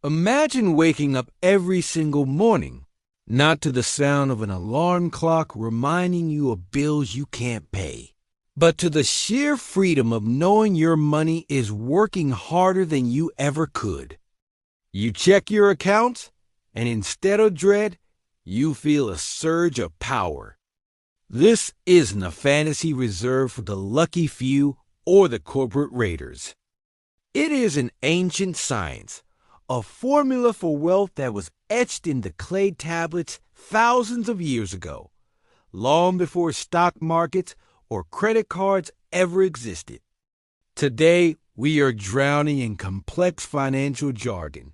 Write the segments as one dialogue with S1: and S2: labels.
S1: Imagine waking up every single morning, not to the sound of an alarm clock reminding you of bills you can't pay, but to the sheer freedom of knowing your money is working harder than you ever could. You check your accounts, and instead of dread, you feel a surge of power. This isn't a fantasy reserved for the lucky few or the corporate raiders. It is an ancient science, a formula for wealth that was etched into clay tablets thousands of years ago, long before stock markets or credit cards ever existed. Today, we are drowning in complex financial jargon,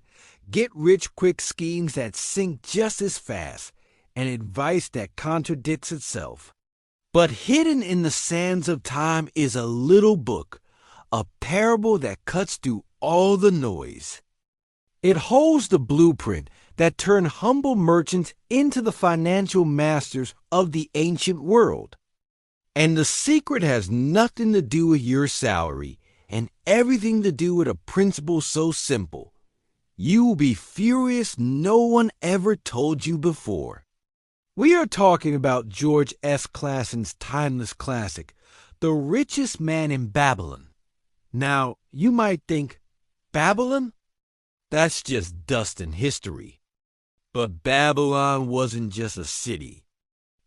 S1: get-rich-quick schemes that sink just as fast, and advice that contradicts itself. But hidden in the sands of time is a little book, a parable that cuts through all the noise. It holds the blueprint that turned humble merchants into the financial masters of the ancient world. And the secret has nothing to do with your salary and everything to do with a principle so simple. You will be furious no one ever told you before. We are talking about George S. Clason's timeless classic, The Richest Man in Babylon. Now, you might think, Babylon? That's just dust in history. But Babylon wasn't just a city.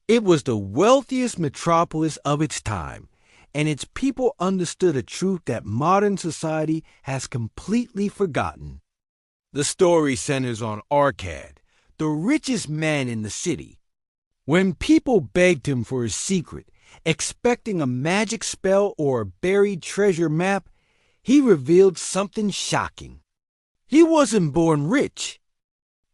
S1: It was the wealthiest metropolis of its time, and its people understood a truth that modern society has completely forgotten. The story centers on Arkad, the richest man in the city. When people begged him for his secret, expecting a magic spell or a buried treasure map, he revealed something shocking. He wasn't born rich.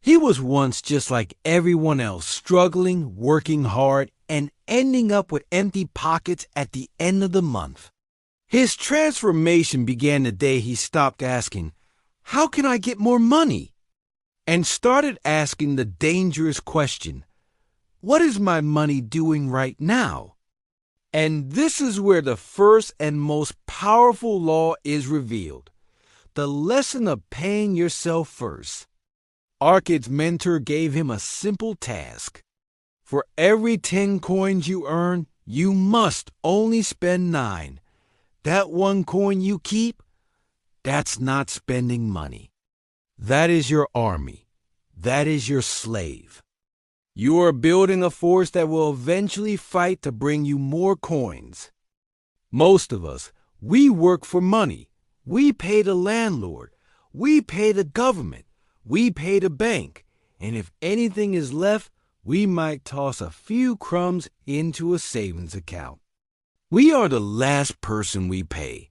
S1: He was once just like everyone else, struggling, working hard, and ending up with empty pockets at the end of the month. His transformation began the day he stopped asking, "How can I get more money?" and started asking the dangerous question, "What is my money doing right now?" And this is where the first and most powerful law is revealed. The lesson of paying yourself first. Arkad's mentor gave him a simple task. For every 10 coins you earn, you must only spend 9. That 1 coin you keep, that's not spending money. That is your army. That is your slave. You are building a force that will eventually fight to bring you more coins. Most of us, we work for money. We pay the landlord, we pay the government, we pay the bank, and if anything is left, we might toss a few crumbs into a savings account. We are the last person we pay,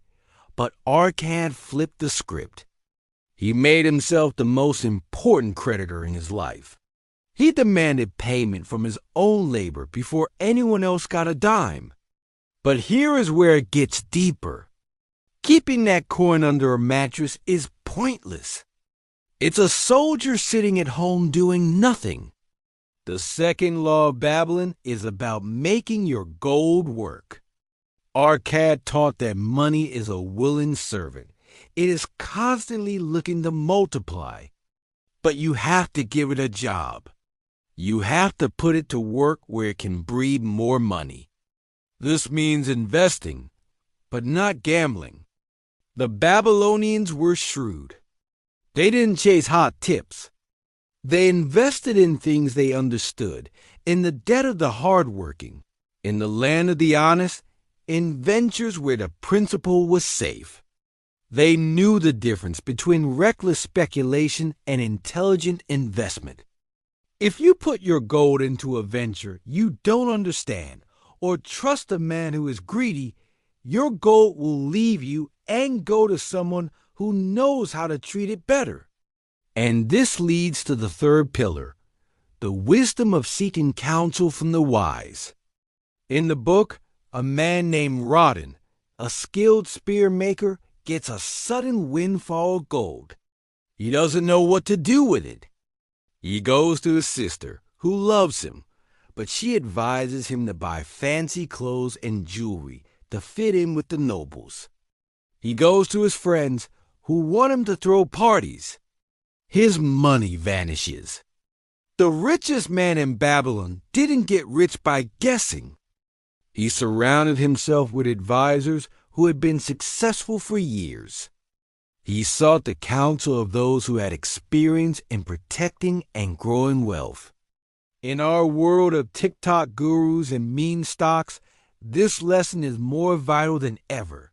S1: but Arkad flipped the script. He made himself the most important creditor in his life. He demanded payment from his own labor before anyone else got a dime. But here is where it gets deeper. Keeping that coin under a mattress is pointless. It's a soldier sitting at home doing nothing. The second law of Babylon is about making your gold work. Arkad taught that money is a willing servant. It is constantly looking to multiply. But you have to give it a job. You have to put it to work where it can breed more money. This means investing, but not gambling. The Babylonians were shrewd. They didn't chase hot tips. They invested in things they understood, in the debt of the hardworking, in the land of the honest, in ventures where the principle was safe. They knew the difference between reckless speculation and intelligent investment. If you put your gold into a venture you don't understand or trust a man who is greedy, your gold will leave you and go to someone who knows how to treat it better. And this leads to the third pillar, the wisdom of seeking counsel from the wise. In the book, a man named Rodden, a skilled spear maker, gets a sudden windfall of gold. He doesn't know what to do with it. He goes to his sister, who loves him, but she advises him to buy fancy clothes and jewelry to fit in with the nobles. He goes to his friends, who want him to throw parties. his money vanishes. The richest man in Babylon didn't get rich by guessing. He surrounded himself with advisors who had been successful for years. He sought the counsel of those who had experience in protecting and growing wealth. In our world of TikTok gurus and meme stocks, this lesson is more vital than ever.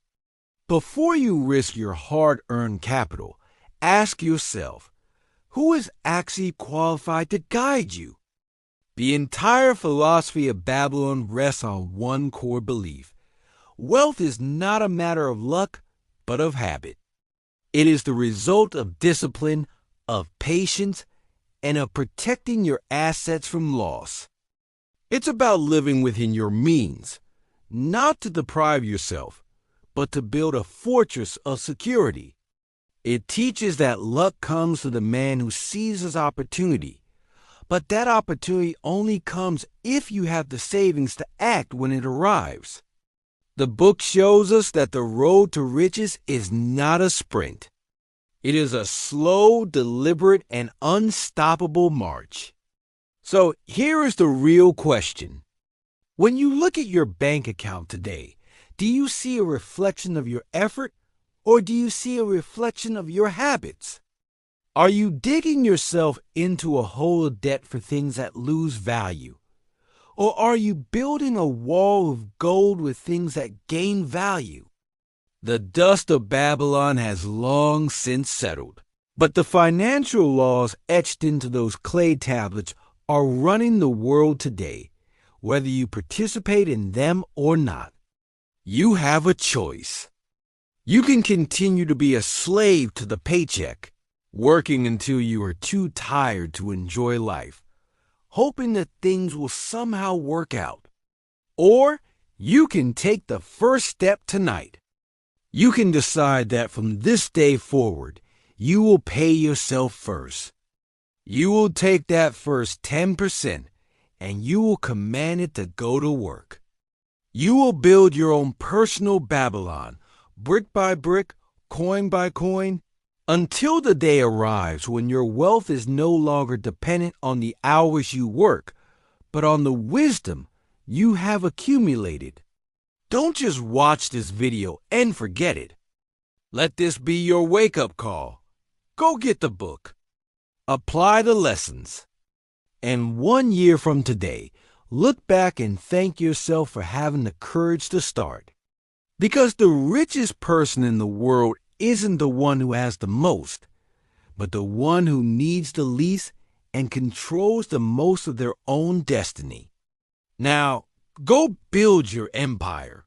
S1: Before you risk your hard-earned capital, ask yourself, who is actually qualified to guide you? The entire philosophy of Babylon rests on one core belief. Wealth is not a matter of luck, but of habit. It is the result of discipline, of patience, and of protecting your assets from loss. It's about living within your means, not to deprive yourself, but to build a fortress of security. It teaches that luck comes to the man who seizes opportunity, but that opportunity only comes if you have the savings to act when it arrives. The book shows us that the road to riches is not a sprint. It is a slow, deliberate, and unstoppable march. So here is the real question. When you look at your bank account today, do you see a reflection of your effort, or do you see a reflection of your habits? Are you digging yourself into a hole of debt for things that lose value? Or are you building a wall of gold with things that gain value? The dust of Babylon has long since settled, but the financial laws etched into those clay tablets are running the world today, whether you participate in them or not. You have a choice. You can continue to be a slave to the paycheck, working until you are too tired to enjoy life, hoping that things will somehow work out. Or you can take the first step tonight. You can decide that from this day forward, you will pay yourself first. You will take that first 10% and you will command it to go to work. You will build your own personal Babylon, brick by brick, coin by coin, until the day arrives when your wealth is no longer dependent on the hours you work, but on the wisdom you have accumulated. Don't just watch this video and forget it. Let this be your wake-up call. Go get the book. Apply the lessons. And 1 year from today, look back and thank yourself for having the courage to start. Because the richest person in the world isn't the one who has the most, but the one who needs the least and controls the most of their own destiny. Now, go build your empire.